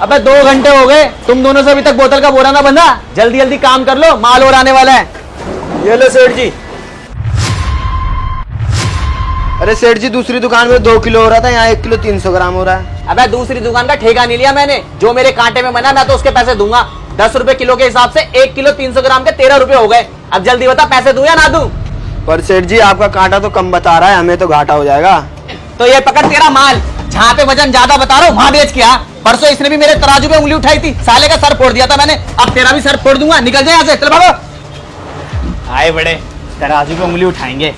अबे 2 घंटे हो गए, तुम दोनों से अभी तक बोतल का बोरा ना बंधा। जल्दी जल्दी काम कर लो, माल और आने वाला है। ये लो सेठ जी। अरे सेठ जी, दूसरी दुकान में 2 किलो हो रहा था, यहाँ 1 किलो 300 ग्राम हो रहा है। अबे दूसरी दुकान का ठेका नहीं लिया मैंने, जो मेरे कांटे में बना मैं तो उसके पैसे दूंगा। 10 रुपए किलो के हिसाब से 1 किलो 300 ग्राम के 13 रुपए हो गए। अब जल्दी बता, पैसे दूं या ना दूं? पर सेठ जी, आपका कांटा तो कम बता रहा है, हमें तो घाटा हो जाएगा। तो ये पकड़ तेरा माल, जहाँ पे वजन ज्यादा बता रहा हूँ वहां बेच के आ। परसों इसने भी मेरे तराजू पे उंगली उठाई थी, साले का सर फोड़ दिया था मैंने। अब तेरा भी सर फोड़ दूंगा, निकल जाए यहाँ से, चल भागो। आए बड़े, तराजू पे उंगली उठाएंगे।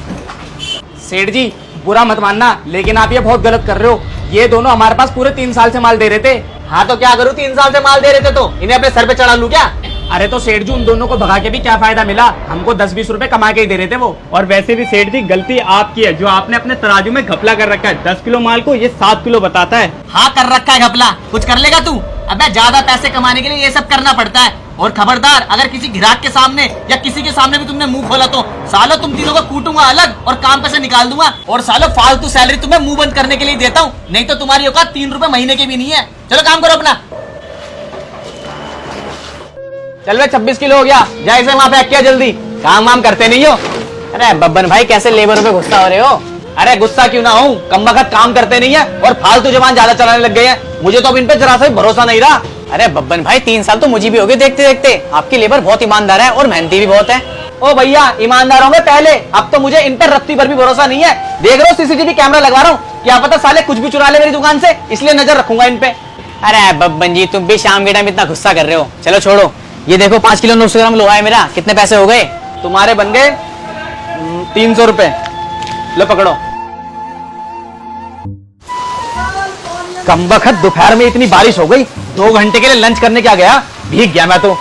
सेठ जी, बुरा मत मानना, लेकिन आप ये बहुत गलत कर रहे हो। ये दोनों हमारे पास पूरे 3 साल से माल दे रहे थे। हाँ तो क्या करूँ, 3 साल से माल दे रहे थे तो इन्हें अपने सर पे चढ़ा लूं क्या? अरे तो सेठ जी, उन दोनों को भगा के भी क्या फायदा मिला? हमको 10-20 रुपए कमा के ही दे रहे थे वो। और वैसे भी सेठ जी, गलती आपकी है जो आपने अपने तराजू में घपला कर रखा है। 10 किलो माल को ये 7 किलो बताता है। हाँ कर रखा है घपला, कुछ कर लेगा तू? अबे ज्यादा पैसे कमाने के लिए ये सब करना पड़ता है। और खबरदार, अगर किसी ग्राहक के सामने या किसी के सामने भी तुमने मुंह खोला तो सालों तुम तीनों को कूटूंगा अलग और काम पे से निकाल दूंगा। और सालों फालतू सैलरी तुम्हें मुंह बंद करने के लिए देता हूँ, नहीं तो तुम्हारी औकात 3 रुपए महीने की भी नहीं है। चलो काम करो अपना। चल भाई, 26 किलो हो गया, जाए से वहां पे किया जल्दी। काम वाम करते नहीं हो? अरे बब्बन भाई, कैसे लेबर पे गुस्सा हो रहे हो? अरे गुस्सा क्यों ना हूँ, कम वक्त काम करते नहीं है और फालतू जबान ज्यादा चलाने लग गए हैं। मुझे तो अब इन पे जरा सा भी भरोसा नहीं रहा। अरे बब्बन भाई, 3 साल तो मुझे भी हो गए देखते देखते। आपकी लेबर बहुत ईमानदार है और मेहनती भी बहुत है। ओ भैया, ईमानदार होंगे पहले, अब तो मुझे इन पर रत्ती भर भी भरोसा नहीं है। देख रहे हो, सीसीटीवी कैमरा लगवा रहा हूँ, क्या पता साले कुछ भी चुरा ले मेरी दुकान से, इसलिए नजर रखूंगा इन पे। अरे बब्बन जी, तुम भी शाम के टाइम इतना गुस्सा कर रहे हो। चलो छोड़ो, ये देखो 5 किलो 900 ग्राम लोहा है मेरा। कितने पैसे हो गए? तुम्हारे बन गए 300 रुपए। लो पकड़ो। कम वक्त दोपहर में इतनी बारिश हो गई, 2 घंटे के लिए लंच करने क्या गया, भीग गया मैं तो।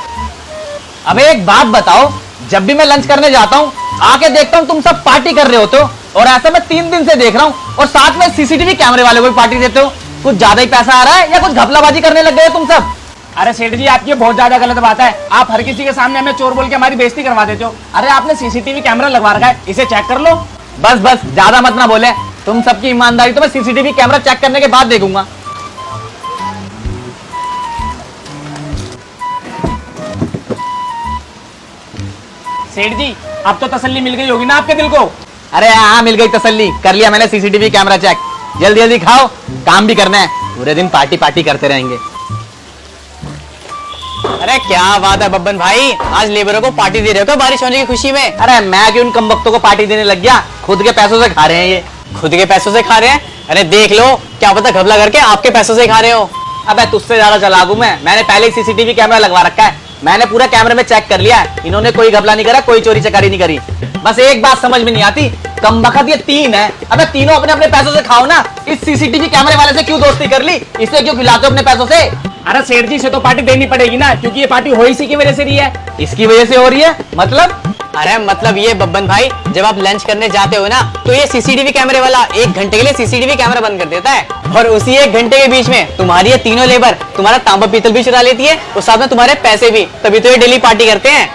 अबे एक बात बताओ, जब भी मैं लंच करने जाता हूँ आके देखता हूँ तुम सब पार्टी कर रहे होते हो, और ऐसा मैं 3 दिन से देख रहा हूँ, और साथ में सीसीटीवी कैमरे वाले को भी पार्टी देते हो। कुछ ज्यादा ही पैसा आ रहा है या कुछ घपलाबाजी करने लग गए हो तुम सब? अरे सेठ जी, आपकी बहुत ज्यादा गलत बात है। आप हर किसी के सामने हमें चोर बोल के हमारी बेइज्जती करवा देते हो। अरे आपने सीसीटीवी कैमरा लगवा रखा है, इसे चेक कर लो। बस बस, ज्यादा मत ना बोले। तुम सबकी ईमानदारी तो मैं सीसीटीवी कैमरा चेक करने के बाद देखूंगा। सेठ जी, अब तो तसल्ली मिल गई होगी ना आपके दिल को? अरे हाँ, मिल गई तसल्ली, कर लिया मैंने सीसीटीवी कैमरा चेक। जल्दी जल्दी खाओ, काम भी करना है, पूरे दिन पार्टी पार्टी करते रहेंगे। अरे क्या बात है बब्बन भाई, आज लेबरों को पार्टी दे रहे हो क्या बारिश होने की खुशी में? अरे मैं क्यों उन कमबख्तों को पार्टी देने लग गया, खुद के पैसों से खा रहे हैं ये। खुद के पैसों से खा रहे हैं? अरे देख लो, क्या पता घपला करके आपके पैसों से खा रहे हो। अबे तुझसे ज्यादा चालाक हूं मैंने पहले ही सीसीटीवी कैमरा लगवा रखा है। मैंने पूरा कैमरे में चेक कर लिया है, इन्होंने कोई घपला नहीं करा, कोई चोरी चकारी नहीं करी। बस एक बात समझ में नहीं आती, कमबख्त ये 3 है। अबे तीनों अपने अपने पैसों से खाओ ना, इस सीसीटीवी कैमरे वाले से क्यों दोस्ती कर ली, इसे क्यों खिलाते हो अपने पैसों से? अरे सेठ जी, से तो पार्टी देनी पड़ेगी ना, क्योंकि ये पार्टी हो इसी की वजह से रही है। इसकी वजह से हो रही है मतलब? अरे मतलब ये बब्बन भाई, जब आप लंच करने जाते हो ना, तो ये सीसीटीवी कैमरे वाला 1 घंटे के लिए सीसीटीवी कैमरा बंद कर देता है, और उसी 1 घंटे के बीच में तुम्हारी ये तीनों लेबर तुम्हारा तांबा पीतल भी चुरा लेती है, और साथ में तुम्हारे पैसे भी। तभी तो ये डेली पार्टी करते हैं।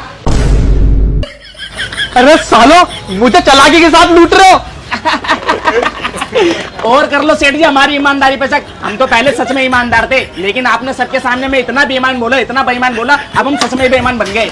अरे सालो, मुझे चालाकी के साथ लूट रहे हो। और कर लो सेठ जी हमारी ईमानदारी पे शक। हम तो पहले सच में ईमानदार थे, लेकिन आपने सबके सामने में इतना बेईमान बोला, इतना बेईमान बोला, अब हम सच में बेईमान बन गए।